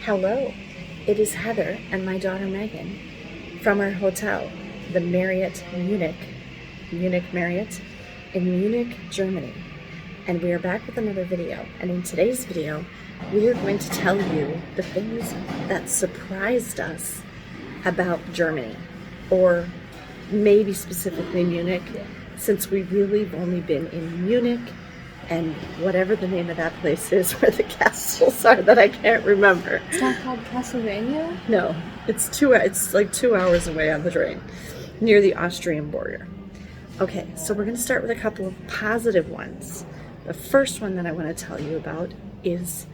Hello, it is Heather and my daughter Megan from our hotel, the Marriott Munich Marriott in Munich, Germany. And we are back with another video. And in today's video, we are going to tell you the things that surprised us about Germany, or maybe specifically Munich, since we really have only been in Munich and whatever the name of that place is where the castles are that I can't remember. It's not called Castlevania? No, it's like 2 hours away on the train, near the Austrian border. Okay, so we're going to start with a couple of positive ones. The first one that I want to tell you about is,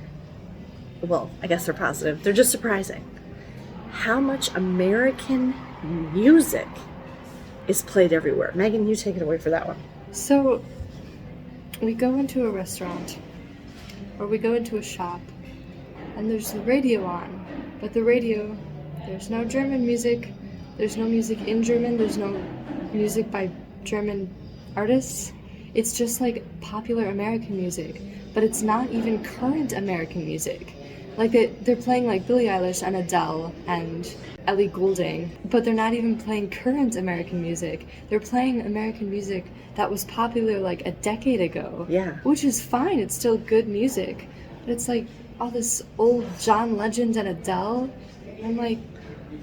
well, I guess they're positive. They're just surprising. How much American music is played everywhere. Megan, you take it away for that one. So, we go into a restaurant, or we go into a shop, and there's the radio on. But the radio, there's no German music, there's no music in German, there's no music by German artists. It's just like popular American music, but it's not even current American music. Like they're playing like Billie Eilish and Adele and Ellie Goulding, but they're not even playing current American music. They're playing American music that was popular like a decade ago. Yeah. Which is fine, it's still good music. But it's like all this old John Legend and Adele. And I'm like,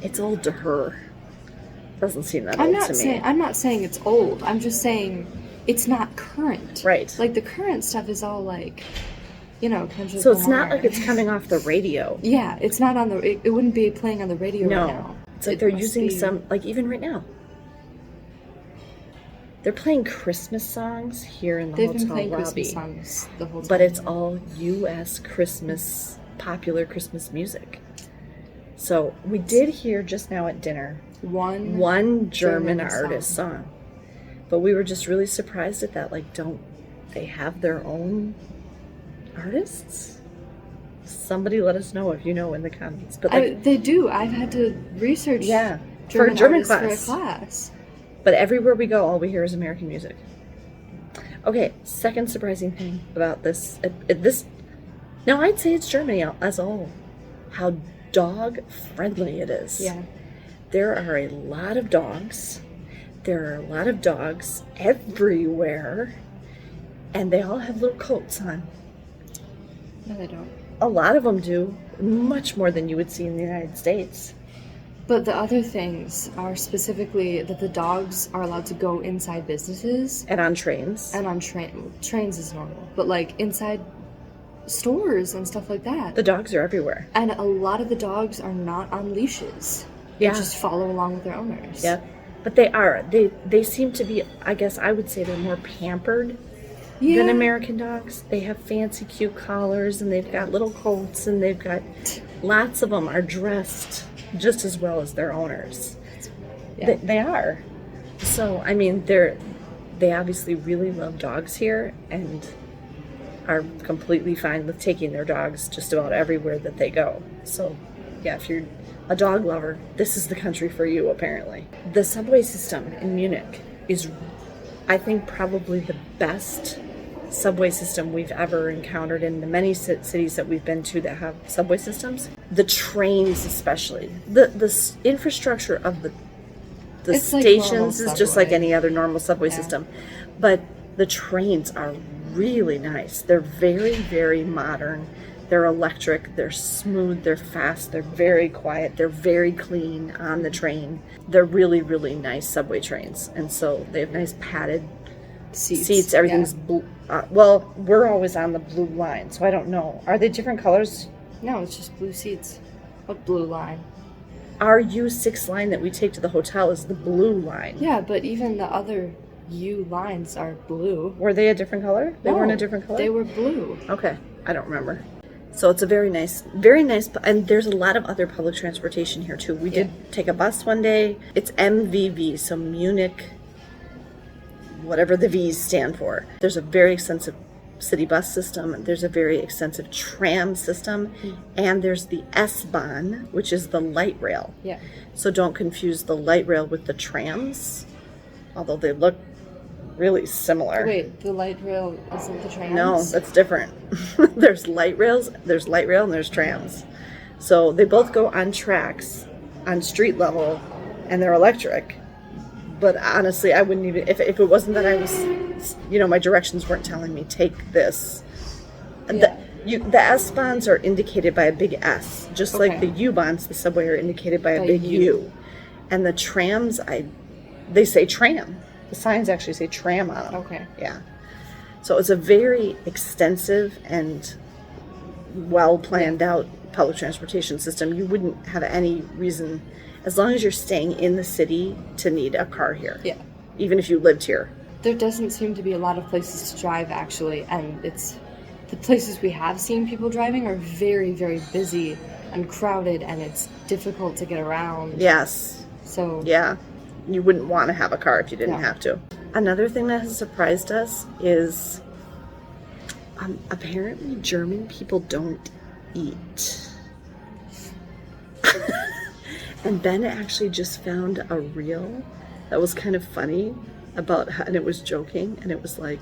it's old to her. Doesn't seem that old to me. I'm not saying it's old. I'm just saying it's not current. Right. Like the current stuff is all like, you know, Kendrick So it's Lamar. not like it's coming off the radio. Yeah, it's not on the. It wouldn't be playing on the radio right now. It's like they're using some, like even right now. They're playing Christmas songs here in the They've hotel been playing lobby. Christmas songs the whole time. But it's all U.S. Christmas, popular Christmas music. So we did hear just now at dinner one German artist song. But we were just really surprised at that. Like, don't they have their own artists? Somebody let us know if you know in the comments. But like, they do. I've had to research for a German class. class. For a class. But everywhere we go, all we hear is American music. Okay, second surprising thing about this. No, I'd say it's Germany as a whole. How dog-friendly it is. Yeah. There are a lot of dogs. There are a lot of dogs everywhere. And they all have little coats on. No, they don't. A lot of them do. Much more than you would see in the United States. But the other things are specifically that the dogs are allowed to go inside businesses. And on trains. And on trains is normal. But like inside stores and stuff like that. The dogs are everywhere. And a lot of the dogs are not on leashes. Yeah. They just follow along with their owners. Yeah. But they are. They seem to be, I guess I would say they're more pampered than American dogs. They have fancy cute collars and they've got little coats and they've got, lots of them are dressed just as well as their owners. Yeah. They are. So, I mean, they obviously really love dogs here and are completely fine with taking their dogs just about everywhere that they go. So, yeah, if you're a dog lover, this is the country for you, apparently. The subway system in Munich is, I think, probably the best subway system we've ever encountered in the many cities that we've been to that have subway systems. The trains especially. The infrastructure of the stations is just like any other normal subway system. But the trains are really nice. They're very, very modern. They're electric, they're smooth, they're fast, they're very quiet, they're very clean on the train. They're really, really nice subway trains. And so they have nice padded seats. Everything's blue. Well, we're always on the blue line, so I don't know. Are they different colors? No, it's just blue seats. What blue line? Our U6 line that we take to the hotel is the blue line. Yeah, but even the other U lines are blue. Were they a different color? They weren't a different color? They were blue. Okay, I don't remember. So it's a very nice, and there's a lot of other public transportation here too. We did take a bus one day. It's MVV, so Munich, whatever the V's stand for. There's a very extensive city bus system. There's a very extensive tram system, and there's the S-Bahn, which is the light rail. Yeah. So don't confuse the light rail with the trams, although they look really similar. Wait, the light rail isn't the trams? No, that's different. There's light rails, there's light rail, and there's trams. So they both go on tracks, on street level, and they're electric. But honestly, I wouldn't even, if it wasn't that I was, my directions weren't telling me, take this. Yeah. The S-Bahns are indicated by a big S, just like the U-Bahns, the subway, are indicated by a big U. And the trams, they say tram. The signs actually say tram on them. Okay. Yeah. So it's a very extensive and well planned out public transportation system. You wouldn't have any reason, as long as you're staying in the city, to need a car here. Yeah. Even if you lived here. There doesn't seem to be a lot of places to drive, actually, and the places we have seen people driving are very, very busy and crowded, and it's difficult to get around. Yes. So yeah, you wouldn't want to have a car if you didn't have to. Another thing that has surprised us is apparently German people don't eat. And Ben actually just found a reel that was kind of funny about how, and it was joking, and it was like,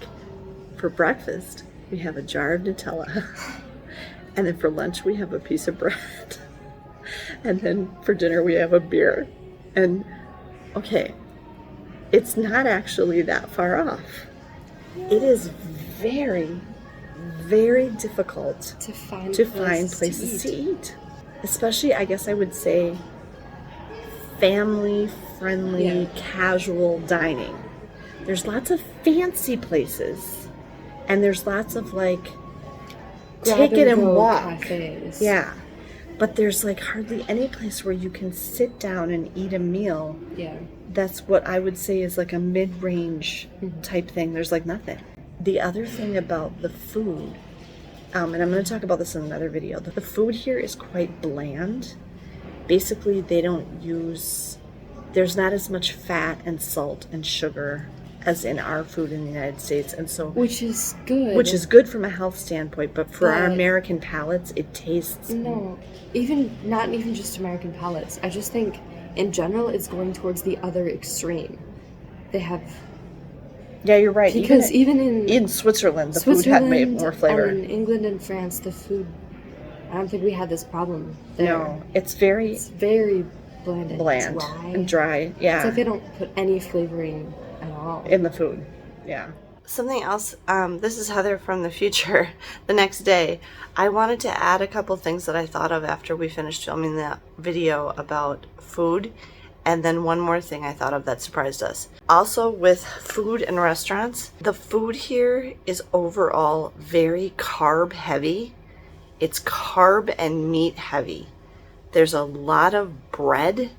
for breakfast we have a jar of Nutella, and then for lunch we have a piece of bread, and then for dinner we have a beer. And okay, it's not actually that far off. It is very, very difficult to find places to eat. Especially, I guess I would say, family-friendly, casual dining. There's lots of fancy places, and there's lots of like take it and walk cafes. Yeah, but there's like hardly any place where you can sit down and eat a meal. Yeah, that's what I would say is like a mid-range type thing. There's like nothing. The other thing about the food, and I'm going to talk about this in another video, the food here is quite bland. Basically, they don't use, there's not as much fat and salt and sugar as in our food in the United States, and so which is good. Which is good from a health standpoint, but for our American palates, it tastes not even just American palates. I just think in general it's going towards the other extreme. They have. Yeah, you're right. Because even in Switzerland, the food had more flavor. And in England and France, the food, I don't think we had this problem there. No, it's very bland and dry. Yeah, it's like they don't put any flavoring at all in the food. Yeah. Something else, this is Heather from the future. The next day, I wanted to add a couple things that I thought of after we finished filming that video about food. And then one more thing I thought of that surprised us. Also, with food and restaurants, the food here is overall very carb heavy. It's carb and meat heavy. There's a lot of bread.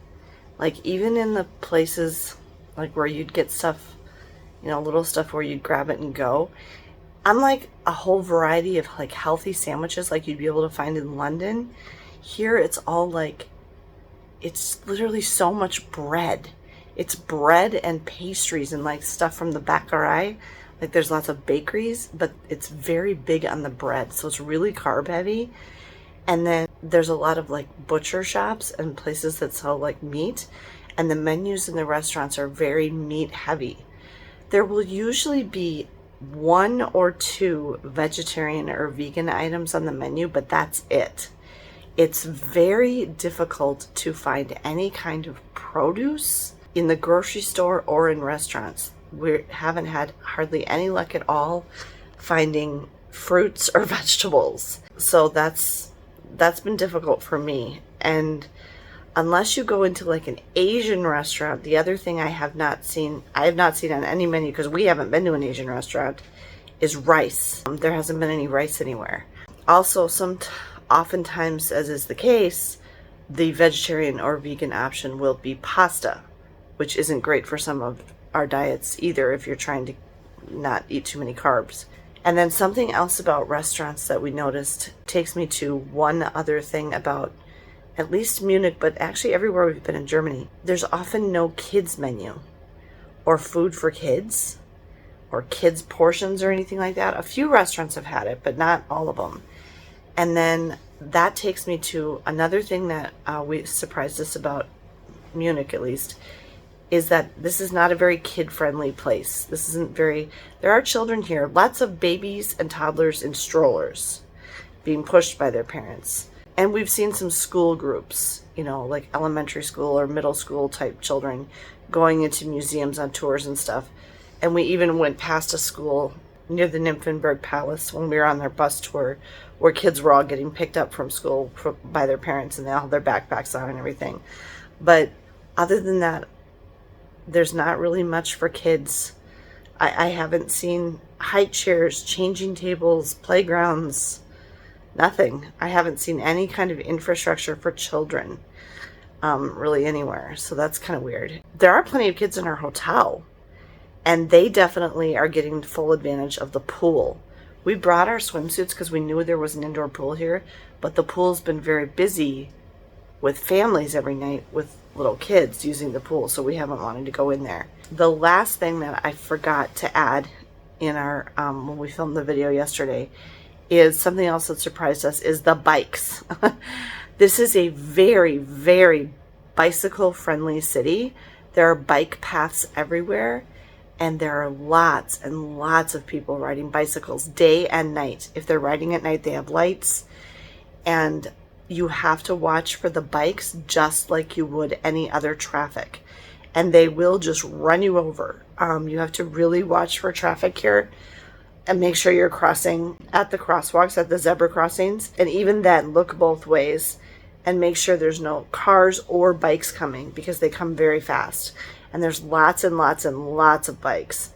Like even in the places like where you'd get stuff, little stuff where you'd grab it and go. Unlike a whole variety of like healthy sandwiches like you'd be able to find in London, here it's all like, it's literally so much bread. It's bread and pastries and like stuff from the Bäckerei. Like there's lots of bakeries, but it's very big on the bread. So it's really carb heavy. And then there's a lot of like butcher shops and places that sell like meat. And the menus in the restaurants are very meat heavy. There will usually be 1 or 2 vegetarian or vegan items on the menu, but that's it. It's very difficult to find any kind of produce in the grocery store or in restaurants. We haven't had hardly any luck at all finding fruits or vegetables. So that's been difficult for me. And unless you go into like an Asian restaurant, the other thing I have not seen on any menu, because we haven't been to an Asian restaurant, is rice. There hasn't been any rice anywhere. Also, oftentimes, as is the case, the vegetarian or vegan option will be pasta, which isn't great for some of our diets either if you're trying to not eat too many carbs. And then something else about restaurants that we noticed takes me to one other thing about at least Munich, but actually everywhere we've been in Germany. There's often no kids menu or food for kids or kids portions or anything like that. A few restaurants have had it, but not all of them. And then that takes me to another thing that we surprised us about Munich, at least, is that this is not a very kid-friendly place. This isn't very... There are children here, lots of babies and toddlers in strollers being pushed by their parents. And we've seen some school groups, like elementary school or middle school type children going into museums on tours and stuff. And we even went past a school near the Nymphenburg Palace when we were on their bus tour, where kids were all getting picked up from school by their parents, and they all had their backpacks on and everything. But other than that, there's not really much for kids. I haven't seen high chairs, changing tables, playgrounds, nothing. I haven't seen any kind of infrastructure for children really anywhere. So that's kind of weird. There are plenty of kids in our hotel, and they definitely are getting full advantage of the pool. We brought our swimsuits because we knew there was an indoor pool here, but the pool's been very busy with families every night with little kids using the pool, so we haven't wanted to go in there. The last thing that I forgot to add in our when we filmed the video yesterday is something else that surprised us, is the bikes. This is a very, very bicycle friendly city. There are bike paths everywhere, and there are lots and lots of people riding bicycles day and night. If they're riding at night, they have lights, and you have to watch for the bikes just like you would any other traffic, and they will just run you over. You have to really watch for traffic here and make sure you're crossing at the crosswalks, at the zebra crossings, and even then look both ways and make sure there's no cars or bikes coming, because they come very fast. And there's lots and lots and lots of bikes.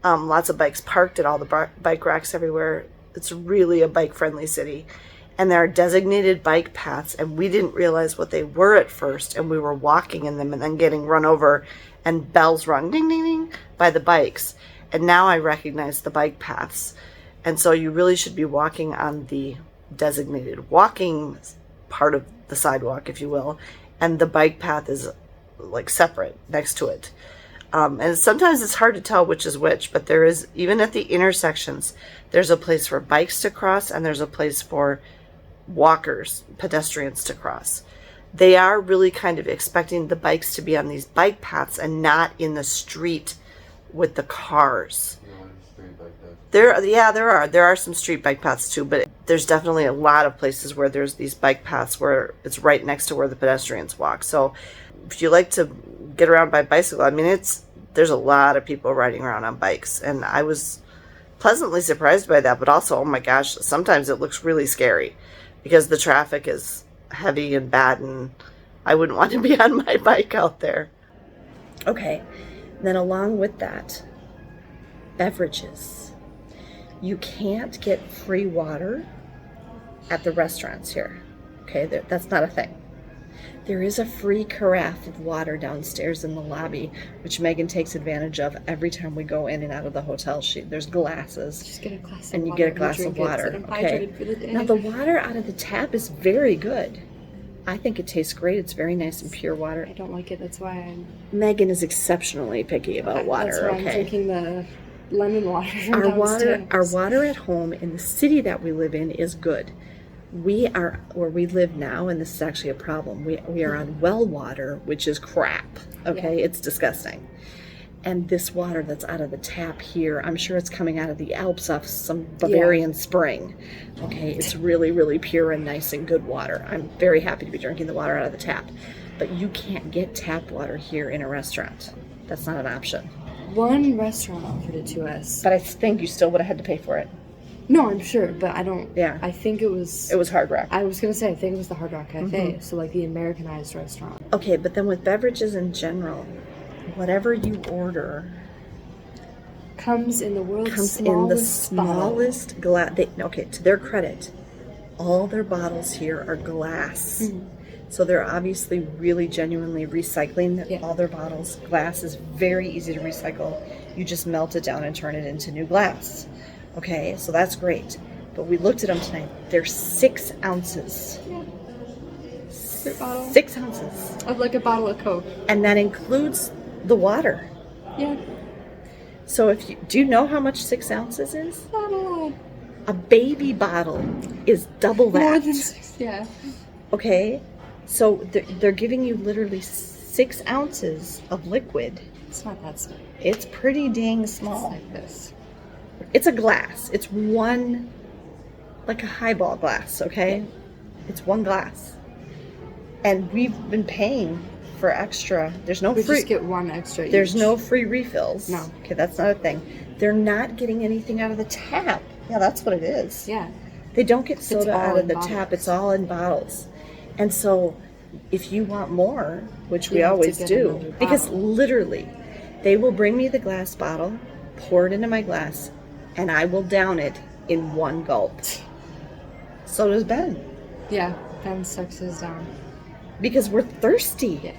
Lots of bikes parked at all the bike racks everywhere. It's really a bike-friendly city. And there are designated bike paths, and we didn't realize what they were at first, and we were walking in them and then getting run over, and bells rung, ding, ding, ding, by the bikes. And now I recognize the bike paths. And so you really should be walking on the designated walking part of the sidewalk, if you will, and the bike path is like separate next to it. And sometimes it's hard to tell which is which, but there is, even at the intersections, there's a place for bikes to cross, and there's a place for walkers, pedestrians to cross. They are really kind of expecting the bikes to be on these bike paths and not in the street with the cars. There are some street bike paths too, but there's definitely a lot of places where there's these bike paths where it's right next to where the pedestrians walk. So if you like to get around by bicycle, I mean, there's a lot of people riding around on bikes, and I was pleasantly surprised by that, but also, oh my gosh, sometimes it looks really scary because the traffic is heavy and bad, and I wouldn't want to be on my bike out there. Okay, then along with that, beverages. You can't get free water at the restaurants here. Okay, that's not a thing. There is a free carafe of water downstairs in the lobby, which Megan takes advantage of every time we go in and out of the hotel. There's glasses. Just get a glass of and you water get a glass of water. Okay. Now the water out of the tap is very good. I think it tastes great. It's very nice and pure water. I don't like it. That's why I'm. Megan is exceptionally picky about water. That's why I'm drinking the lemon water from downstairs. Our water at home in the city that we live in is good. We are where we live now, and this is actually a problem. We are on well water, which is crap. Okay, yeah. It's disgusting. And this water that's out of the tap here, I'm sure it's coming out of the Alps off some Bavarian spring. Okay, it's really, really pure and nice and good water. I'm very happy to be drinking the water out of the tap. But you can't get tap water here in a restaurant. That's not an option. One restaurant offered it to us. But I think you still would have had to pay for it. No, I'm sure, but I don't. Yeah. I think it was. It was Hard Rock. I was going to say, I think it was the Hard Rock Cafe. So, like, the Americanized restaurant. Okay, but then with beverages in general, whatever you order comes in the world's smallest glass. Okay, to their credit, all their bottles here are glass. Mm-hmm. So they're obviously really genuinely recycling all their bottles. Glass is very easy to recycle. You just melt it down and turn it into new glass. Okay, so that's great. But we looked at them tonight. They're 6 ounces. Yeah. 6 ounces. Of like a bottle of Coke. And that includes the water. Yeah. So do you know how much 6 ounces is? Not a lot. A baby bottle is double that. More than 6, yeah. Okay, so they're giving you literally 6 ounces of liquid. It's not that small. It's pretty dang small. It's like this. It's a glass. It's one, like a highball glass, okay? It's one glass. And we've been paying for extra. There's no We free. just get one extra There's each. no free refills. No. Okay, that's not a thing. They're not getting anything out of the tap. Yeah, that's what it is. Yeah. They don't get soda all out of in the bottles. tap. It's all in bottles. And so if you want more, which we You have to always get do, another because bottle. literally they will bring me the glass bottle, pour it into my glass, and I will down it in one gulp. So does Ben. Yeah. Ben sucks his down. Because we're thirsty. Yeah.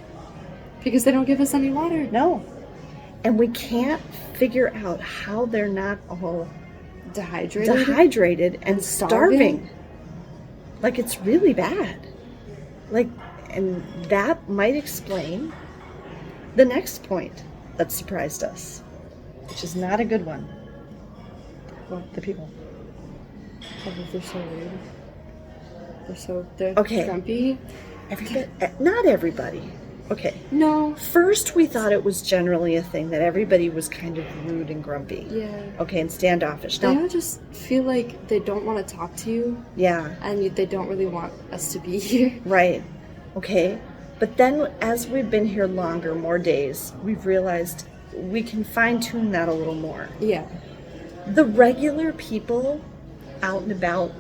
Because they don't give us any water. No. And we can't figure out how they're not all dehydrated and starving. Like, it's really bad. Like, and that might explain the next point that surprised us, which is not a good one. What? The people. Oh, they're so weird. They're Okay. grumpy. Not everybody. Okay. No. First, we thought it was generally a thing that everybody was kind of rude and grumpy. Yeah. Okay, and standoffish. They Now, all just feel like they don't want to talk to you, yeah. and they don't really want us to be here. Right. Okay. But then as we've been here longer, more days, we've realized we can fine tune that a little more. Yeah. The regular people out and about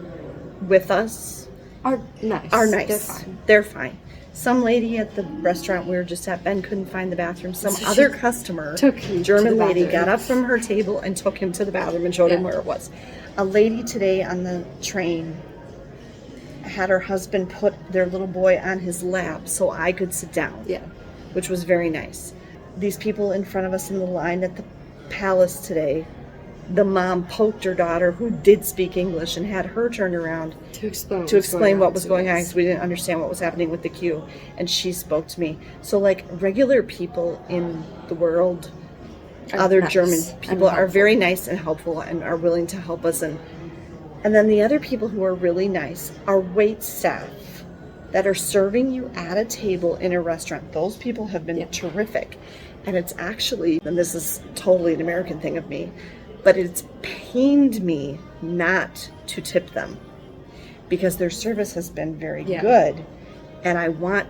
with us Are nice. are nice. They're fine. They're fine. Some lady at the restaurant we were just at, Ben couldn't find the bathroom. Some So other she customer, took him to German the lady, bathroom. got up from her table and took him to the bathroom and showed him Yeah. where it was. A lady today on the train had her husband put their little boy on his lap so I could sit down. Yeah. Which was very nice. These people in front of us in the line at the palace today, the mom poked her daughter, who did speak English, and had her turned around To explain. to explain what was going on to us. because we didn't understand what was happening with the queue. And she spoke to me. So, like, regular people in the world, Are other nice German and people are helpful. very nice and helpful and are willing to help us. And then the other people who are really nice are wait staff that are serving you at a table in a restaurant. Those people have been Yeah. terrific. And it's actually, and this is totally an American thing of me, but it's pained me not to tip them because their service has been very Yeah. good. And I want,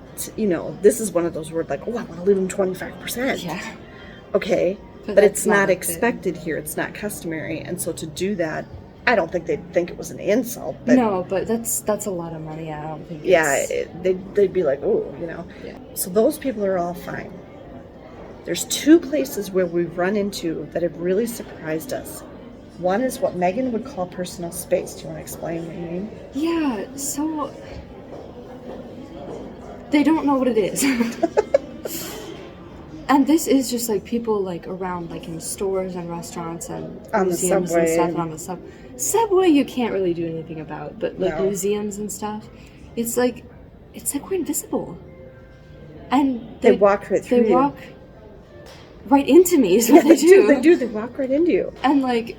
this is one of those words like, oh, I want to leave them 25%. Yeah. Okay. But But it's that's not not a thing. expected here. It's not customary. And so to do that, I don't think they'd think it was an insult. But No, but that's a lot of money. I don't think. yeah, It's, they'd be like, oh, Yeah. So those people are all fine. There's two places where we've run into that have really surprised us. One is what Megan would call personal space. Do you want to explain what you mean? Yeah. So they don't know what it is. And this is just like people like around like in stores and restaurants and On the museums subway and stuff and- and on the subway you can't really do anything about, but like No. museums and stuff, it's like we're invisible. And They walk right through they you. walk right into me is what Yeah, they do. They do. They walk right into you. And like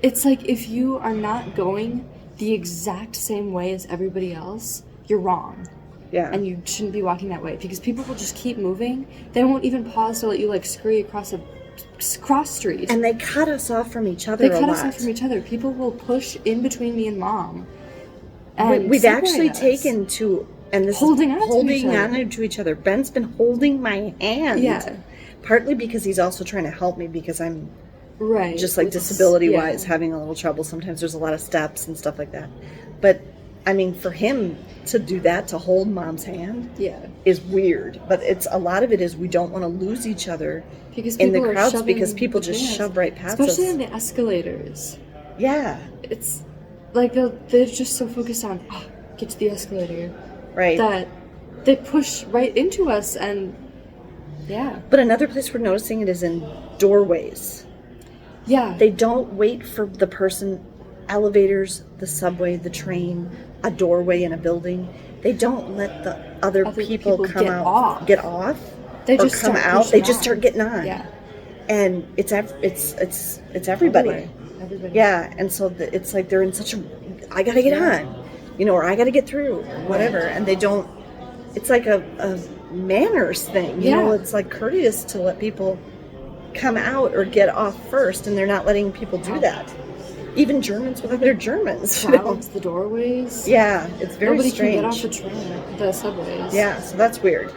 it's like if you are not going the exact same way as everybody else, you're wrong. Yeah. And you shouldn't be walking that way because people will just keep moving. They won't even pause to let you like scurry across a cross street. And they cut us off from each other They a cut lot. us off from each other. People will push in between me and mom. And We've separate actually us. taken to, and this Holding is on to holding each other. on to each other. Ben's been holding my hand. Yeah. Partly because he's also trying to help me because I'm Right. just like With this- disability wise yeah. having a little trouble. Sometimes there's a lot of steps and stuff like that. But I mean, for him to do that, to hold mom's hand, Yeah. is weird. But it's a lot of it is we don't want to lose each other Because in the people are crowds shoving because people just between us. shove right past Especially us. on the escalators. Yeah, It's like they're just so focused on get to the escalator right. that they push right into us and yeah. But another place we're noticing it is in doorways. Yeah. They don't wait for the person, elevators, the subway, the train, a doorway in a building. They don't let the other people come get out, off. get off, They or just come start out. They pushing just on. start getting on. Yeah. And it's everybody. Everybody. Yeah, and so it's like they're in such a, I gotta get on, or I gotta get through, whatever. And they don't. It's like a manners thing, Yeah. It's like courteous to let people come out or get off first, and they're not letting people do that. even Germans with other Germans. You know? Crowds, the doorways. Yeah, it's very Nobody strange. can get off the train, the subways. Yeah, so that's weird.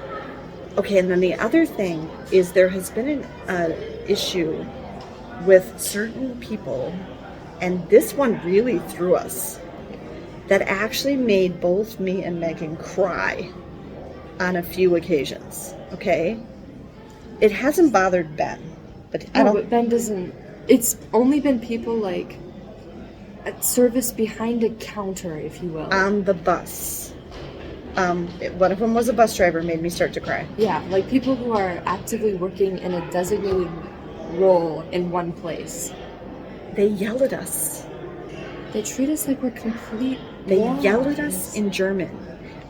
Okay, and then the other thing is there has been an issue with certain people, and this one really threw us, that actually made both me and Megan cry on a few occasions, okay? It hasn't bothered Ben, but I No, don't... but Ben doesn't. It's only been people like at service behind a counter, if you will. On the bus. One of them was a bus driver, made me start to cry. Yeah, like people who are actively working in a designated role in one place. They yell at us. They treat us like we're complete They morons. yell at us in German.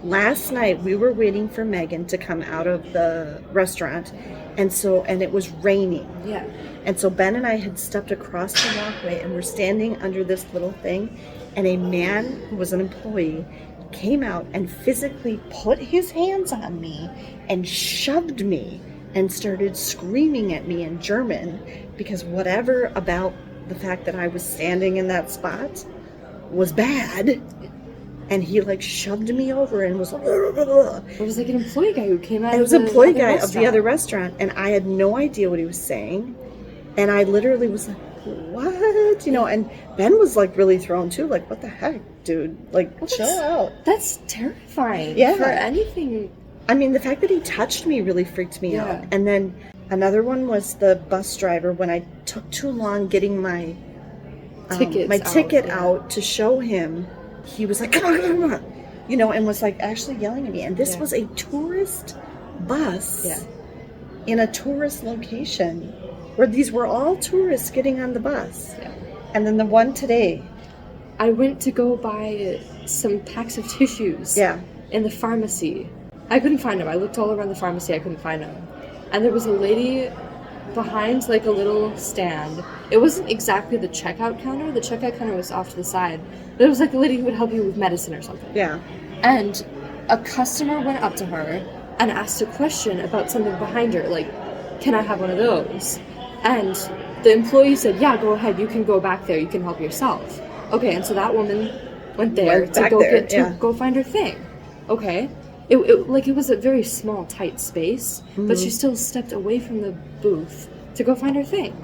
Last night we were waiting for Megan to come out of the restaurant, and it was raining. Yeah. And so Ben and I had stepped across the walkway and we're standing under this little thing, and a man who was an employee came out and physically put his hands on me and shoved me and started screaming at me in German because whatever about the fact that I was standing in that spot was bad. And he like shoved me over and was like, It was like an employee guy who came out. it was an employee guy of the other restaurant, and I had no idea what he was saying. And I literally was like, what? You know, and Ben was like really thrown too, like, what the heck, dude? Like, Well, chill that's- out. That's terrifying. Yeah. For anything. I mean, the fact that he touched me really freaked me Yeah. out. And then another one was the bus driver when I took too long getting my ticket yeah. out to show him. He was like, come on, come on, you know, and was like actually yelling at me. And this Yeah. was a tourist bus Yeah. in a tourist location where these were all tourists getting on the bus. Yeah. And then the one today, I went to go buy some packs of tissues. yeah, In the pharmacy. I couldn't find them. I looked all around the pharmacy. I couldn't find them. And there was a lady behind like a little stand. It wasn't exactly the checkout counter. The checkout counter was off to the side. But it was like the lady who would help you with medicine or something. yeah, And a customer went up to her and asked a question about something behind her, like, can I have one of those? And the employee said, yeah, go ahead, you can go back there, you can help yourself. Okay, and so that woman went there Went to back go there, get to yeah. go find her thing. Okay. It was a very small, tight space, but she still stepped away from the booth to go find her thing.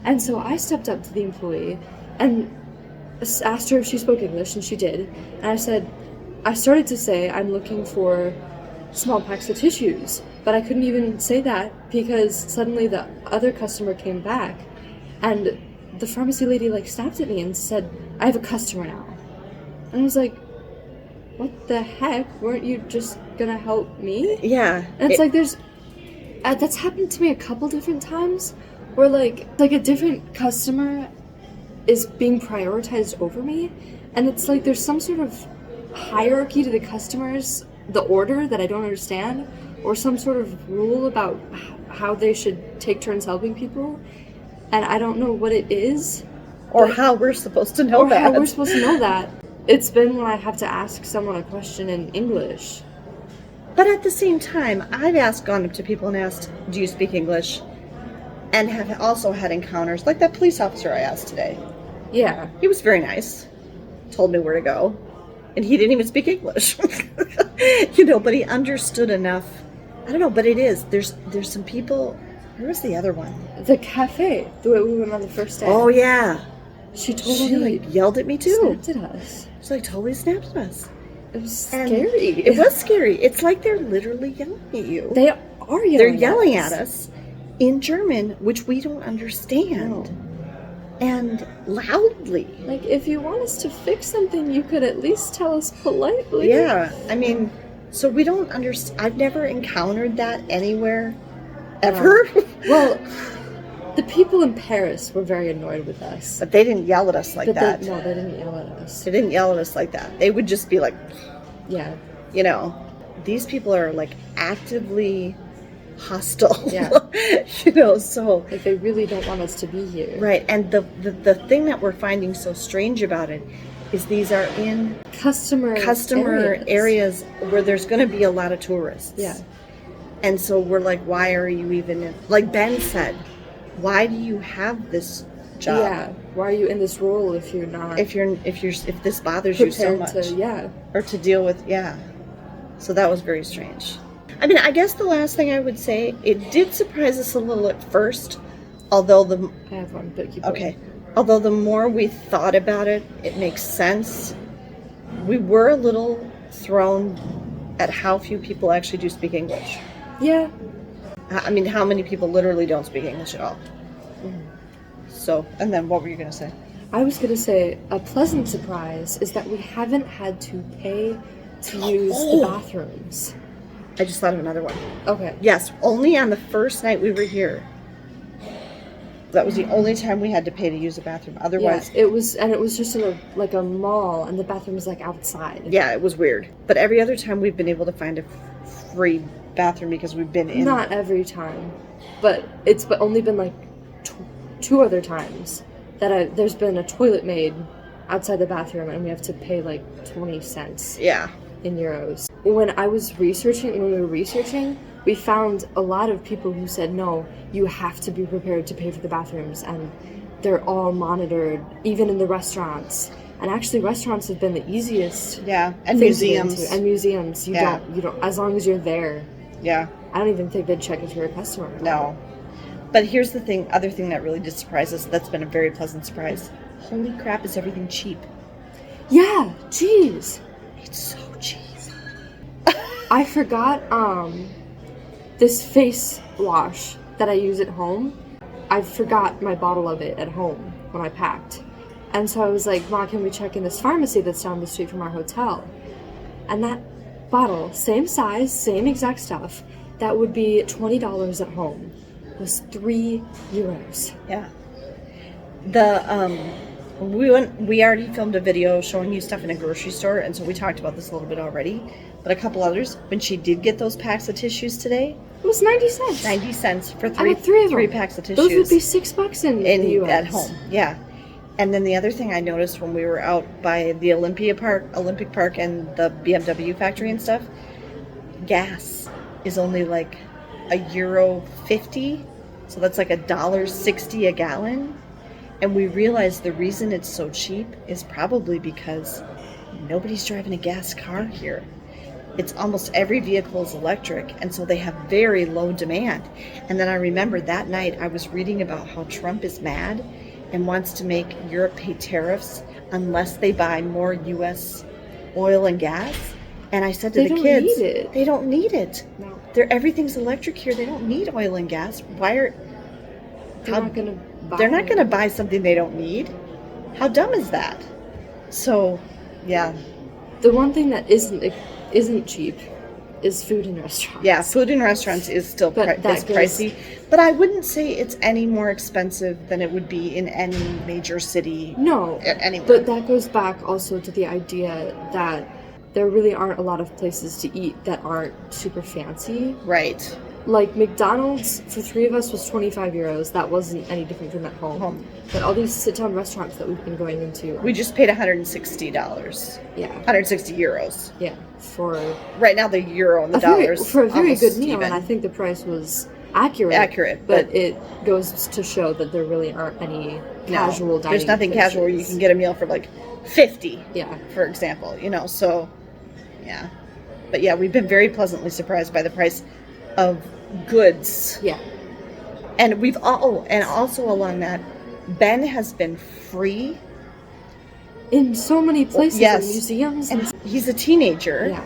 And so I stepped up to the employee and asked her if she spoke English, and she did. And I started to say, I'm looking for small packs of tissues, but I couldn't even say that because suddenly the other customer came back, and the pharmacy lady like snapped at me and said, I have a customer now. And I was like, what the heck? Weren't you just gonna help me? yeah. And it's like there's that's happened to me a couple different times where like a different customer is being prioritized over me, and it's like there's some sort of hierarchy to the customers, the order that I don't understand, or some sort of rule about how they should take turns helping people, and I don't know what it is or how we're supposed to know or that. how we're supposed to know that. It's been when I have to ask someone a question in English. But at the same time, I've gone up to people and asked, do you speak English? And have also had encounters, like that police officer I asked today. Yeah. He was very nice, told me where to go, and he didn't even speak English. You know, but he understood enough. I don't know, but it is. There's some people. Where was the other one? The cafe, the way we went on the first day. Oh, yeah. She She totally like yelled at me too. snapped at us. She like totally snapped at us. It was And scary. It was scary. It's like they're literally yelling at you. They are yelling. They're yelling at us in German, which we don't understand. No. And loudly. Like, if you want us to fix something, you could at least tell us politely. Yeah, I mean, so we don't understand. I've never encountered that anywhere, ever. Well, the people in Paris were very annoyed with us. But they didn't yell at us like But that. they didn't yell at us. They didn't yell at us like that. They would just be like, Yeah. you know, these people are like actively hostile. Yeah. You know, so. Like, they really don't want us to be here. Right, and the thing that we're finding so strange about it is these are in Customer areas where there's going to be a lot of tourists. Yeah. And so we're like, why are you even in? Like Ben said, why do you have this job? Yeah. why are you in this role if you're not if this bothers you so prepared much, to or to deal with, so that was very strange. I mean, I guess the last thing I would say, it did surprise us a little at first, although I have one, but keep going. okay, although the more we thought about it, it makes sense. We were a little thrown at how few people actually do speak English. Yeah. I mean, how many people literally don't speak English at all. So, and then what were you going to say? I was going to say a pleasant surprise is that we haven't had to pay to use the bathrooms. I just thought of another one. Okay. Yes, only on the first night we were here. That was the only time we had to pay to use the bathroom. Otherwise, it was just in a mall, and the bathroom was like outside. yeah, it was weird. But every other time we've been able to find a free bathroom because we've been in. Not every time, but it's only been like two other times that there's been a toilet made outside the bathroom, and we have to pay like 20 cents. Yeah. In euros. When we were researching, we found a lot of people who said, no, you have to be prepared to pay for the bathrooms, and they're all monitored, even in the restaurants. And actually, restaurants have been the easiest. Yeah, and thing to get museums. into. And museums, you don't, as long as you're there. Yeah. I don't even think they'd check if you're a customer. No. But here's the thing, other thing that really did surprise us, that's been a very pleasant surprise. Holy crap, is everything cheap? Yeah, jeez. It's so cheap. I forgot this face wash that I use at home. I forgot my bottle of it at home when I packed. And so I was like, Mom, can we check in this pharmacy that's down the street from our hotel? And that bottle, same size, same exact stuff, that would be $20 at home, was €3. Yeah. We already filmed a video showing you stuff in a grocery store, and so we talked about this a little bit already. But a couple others, when she did get those packs of tissues today, it was 90 cents. 90 cents for I had three packs of tissues. Those would be $6 in the US. At home, yeah. And then the other thing I noticed when we were out by the Olympic Park and the BMW factory and stuff, gas is only like €1.50, so that's like $1.60 a gallon. And we realized the reason it's so cheap is probably because nobody's driving a gas car here. It's almost every vehicle is electric, and so they have very low demand. And then I remember that night I was reading about how Trump is mad and wants to make Europe pay tariffs unless they buy more U.S. oil and gas. And I said to the kids, they don't need it. No. Everything's electric here. They don't need oil and gas. They're not going to buy something they don't need. How dumb is that? So, yeah. The one thing that isn't cheap is food in restaurants. Yeah, food in restaurants is still pricey. But I wouldn't say it's any more expensive than it would be in any major city. No. Anywhere. But that goes back also to the idea that there really aren't a lot of places to eat that aren't super fancy. Right. Like McDonald's for 3 of us was €25. That wasn't any different from at home. But all these sit-down restaurants that we've been going into, we just paid $160. Yeah. 160 euros. Yeah. For right now, the euro and the dollars for a very good meal, even. and I think the price was accurate. Accurate, but it goes to show that there really aren't any casual dining. There's nothing casual where you can get a meal for like $50. Yeah. For example, so yeah. But yeah, we've been very pleasantly surprised by the price of goods. Yeah. And and also along that, Ben has been free in so many places, yes. In museums. And he's a teenager. Yeah.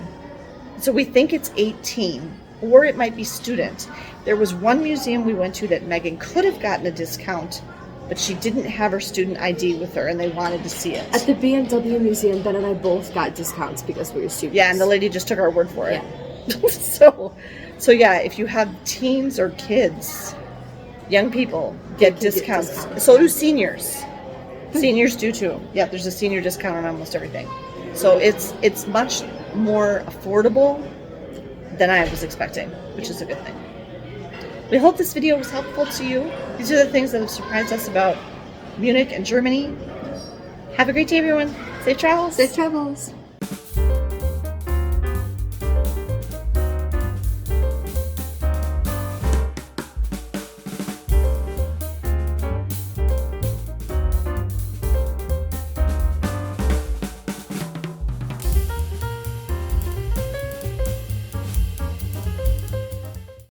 So we think it's 18, or it might be student. There was one museum we went to that Megan could have gotten a discount, but she didn't have her student ID with her, and they wanted to see it. At the BMW museum, Ben and I both got discounts because we were students. Yeah, and the lady just took our word for it. Yeah. So yeah, if you have teens or kids, young people get discounts. So do seniors. Seniors do too. Yeah, there's a senior discount on almost everything. So it's much more affordable than I was expecting, which is a good thing. We hope this video was helpful to you. These are the things that have surprised us about Munich and Germany. Have a great day, everyone. Safe travels. Safe travels.